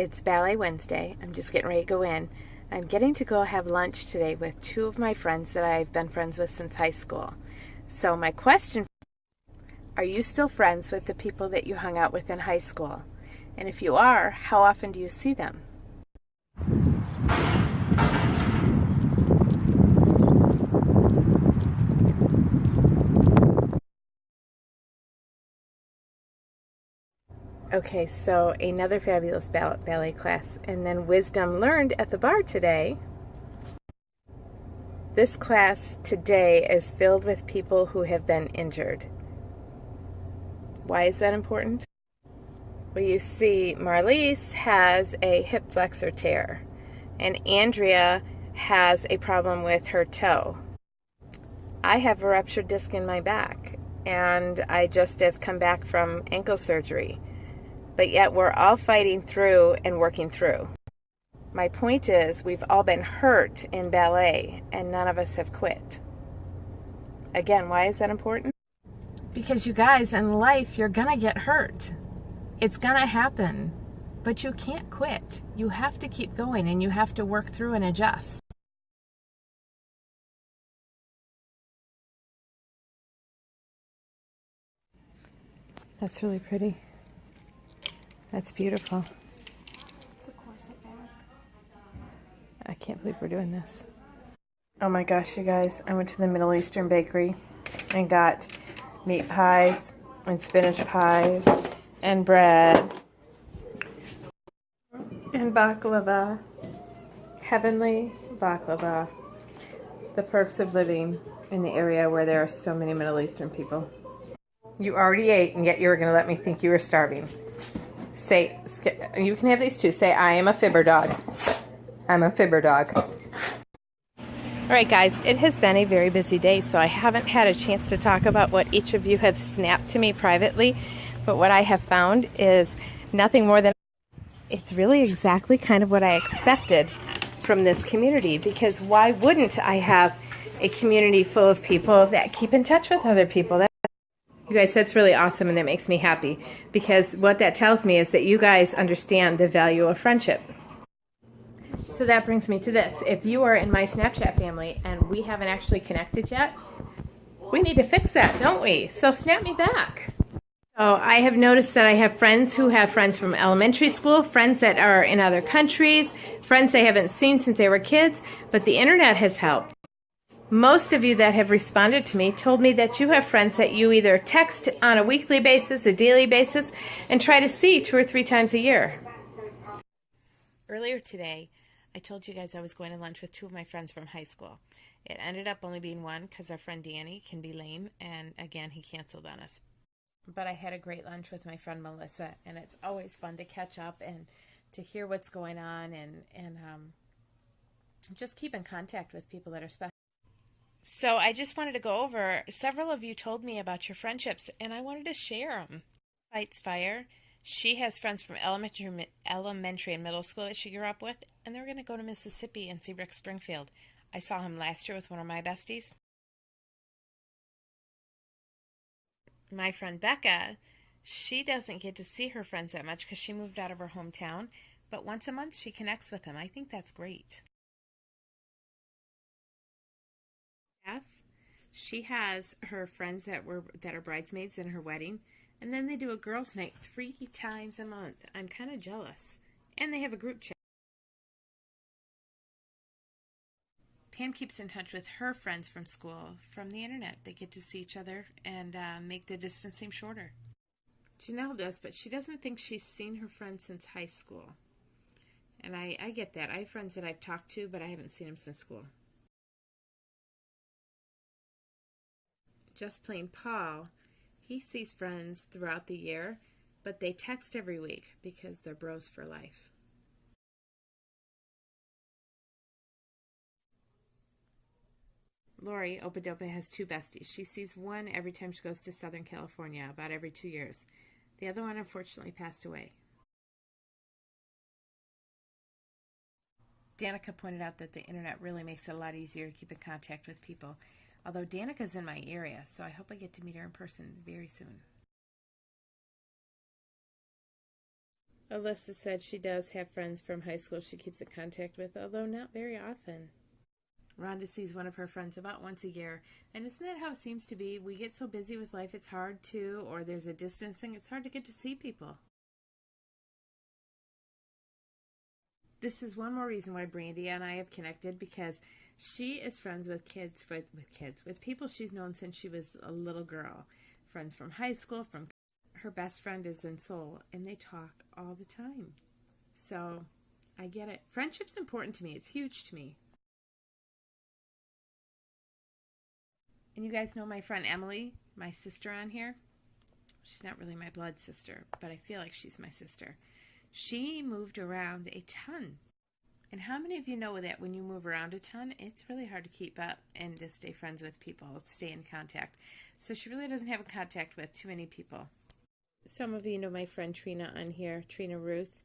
It's Ballet Wednesday. I'm just getting ready to go in. I'm getting to go have lunch today with two of my friends that I've been friends with since high school. So my question, are you still friends with the people that you hung out with in high school? And if you are, how often do you see them? Okay, so another fabulous ballet class, and then wisdom learned at the bar today. This class today is filled with people who have been injured. Why is that important? Well, you see, Marlise has a hip flexor tear, and Andrea has a problem with her toe. I have a ruptured disc in my back, and I just have come back from ankle surgery. But yet we're all fighting through and working through. My point is, we've all been hurt in ballet, and none of us have quit. Again, why is that important? Because you guys, in life, you're gonna get hurt. It's gonna happen, but you can't quit. You have to keep going, and you have to work through and adjust. That's really pretty. That's beautiful. It's a corset bag. I can't believe we're doing this. Oh my gosh, you guys, I went to the Middle Eastern bakery and got meat pies and spinach pies and bread and baklava. Heavenly baklava. The perks of living in the area where there are so many Middle Eastern people. You already ate, and yet you were going to let me think you were starving. Say, you can have these two. Say, I am a fibber dog. I'm a fibber dog. All right, guys, it has been a very busy day, so I haven't had a chance to talk about what each of you have snapped to me privately, but what I have found is nothing more than, it's really exactly kind of what I expected from this community, because why wouldn't I have a community full of people that keep in touch with other people? You guys, that's really awesome, and that makes me happy, because what that tells me is that you guys understand the value of friendship. So that brings me to this. If you are in my Snapchat family and we haven't actually connected yet, we need to fix that, don't we? So snap me back. So I have noticed that I have friends who have friends from elementary school, friends that are in other countries, friends they haven't seen since they were kids, but the internet has helped. Most of you that have responded to me told me that you have friends that you either text on a weekly basis, a daily basis, and try to see 2 or 3 times a year. Earlier today, I told you guys I was going to lunch with 2 of my friends from high school. It ended up only being 1 because our friend Danny can be lame, and again, he canceled on us. But I had a great lunch with my friend Melissa, and it's always fun to catch up and to hear what's going on and just keep in contact with people that are special. So I just wanted to go over, several of you told me about your friendships, and I wanted to share them. Fights Fire. She has friends from elementary and middle school that she grew up with, and they're going to go to Mississippi and see Rick Springfield. I saw him last year with one of my besties. My friend Becca, she doesn't get to see her friends that much because she moved out of her hometown, but once a month she connects with them. I think that's great. She has her friends that are bridesmaids in her wedding, and then they do a girls' night 3 times a month. I'm kind of jealous. And they have a group chat. Pam keeps in touch with her friends from school from the internet. They get to see each other and make the distance seem shorter. Janelle does, but she doesn't think she's seen her friends since high school. And I get that. I have friends that I've talked to, but I haven't seen them since school. Just Plain Paul, he sees friends throughout the year, but they text every week because they're bros for life. Lori Opadopa has 2 besties. She sees one every time she goes to Southern California, about every 2 years. The other one unfortunately passed away. Danica pointed out that the internet really makes it a lot easier to keep in contact with people. Although Danica's in my area, so I hope I get to meet her in person very soon. Alyssa said she does have friends from high school she keeps in contact with, although not very often. Rhonda sees one of her friends about once a year, and isn't that how it seems to be? We get so busy with life it's hard to, or there's a distancing, it's hard to get to see people. This is one more reason why Brandy and I have connected, because she is friends with with people she's known since she was a little girl. Friends from high school, from her best friend is in Seoul, and they talk all the time. So I get it. Friendship's important to me. It's huge to me. And you guys know my friend Emily, my sister on here? She's not really my blood sister, but I feel like she's my sister. She moved around a ton. And how many of you know that when you move around a ton, it's really hard to keep up and to stay friends with people, stay in contact. So she really doesn't have a contact with too many people. Some of you know my friend Trina on here, Trina Ruth.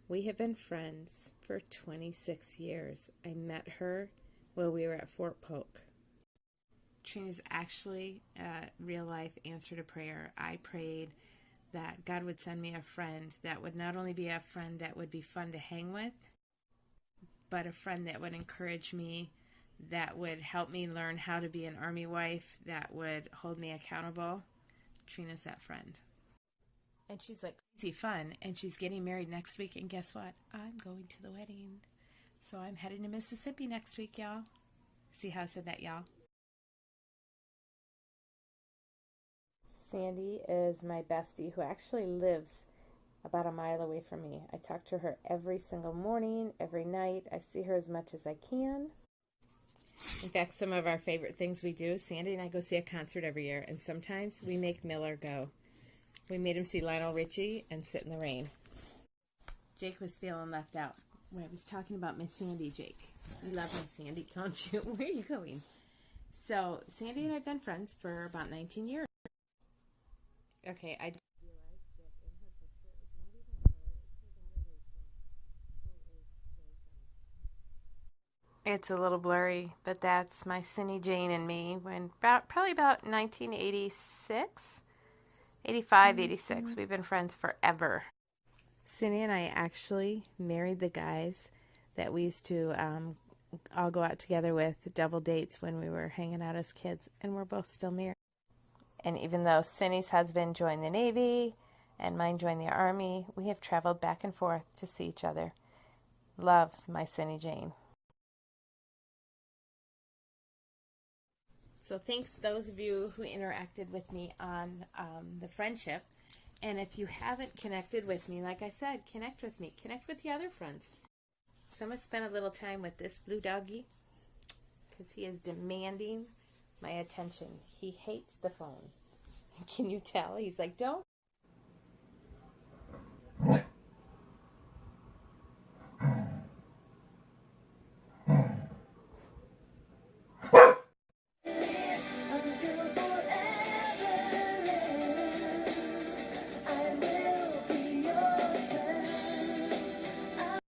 We have been friends for 26 years. I met her while we were at Fort Polk. Trina's actually a real life answer to prayer. I prayed that God would send me a friend that would not only be a friend that would be fun to hang with, but a friend that would encourage me, that would help me learn how to be an Army wife, that would hold me accountable. Trina's that friend. And she's like crazy fun, and she's getting married next week, and guess what? I'm going to the wedding. So I'm heading to Mississippi next week, y'all. See how I said that, y'all? Sandy is my bestie who actually lives about a mile away from me. I talk to her every single morning, every night. I see her as much as I can. In fact, some of our favorite things we do, Sandy and I go see a concert every year, and sometimes we make Miller go. We made him see Lionel Richie and Sit in the Rain. Jake was feeling left out when I was talking about Miss Sandy, Jake. You love Miss Sandy, don't you? Where are you going? So, Sandy and I have been friends for about 19 years. Okay, I It's a little blurry, but that's my Cindy Jane and me when probably about 1986, 85, 86. We've been friends forever. Cindy and I actually married the guys that we used to all go out together with, double dates when we were hanging out as kids, and we're both still married. And even though Cindy's husband joined the Navy and mine joined the Army, we have traveled back and forth to see each other. Love my Cindy Jane. So thanks those of you who interacted with me on the friendship. And if you haven't connected with me, like I said, connect with me. Connect with the other friends. So I'm going to spend a little time with this blue doggy because he is demanding my attention. He hates the phone. Can you tell? He's like, don't.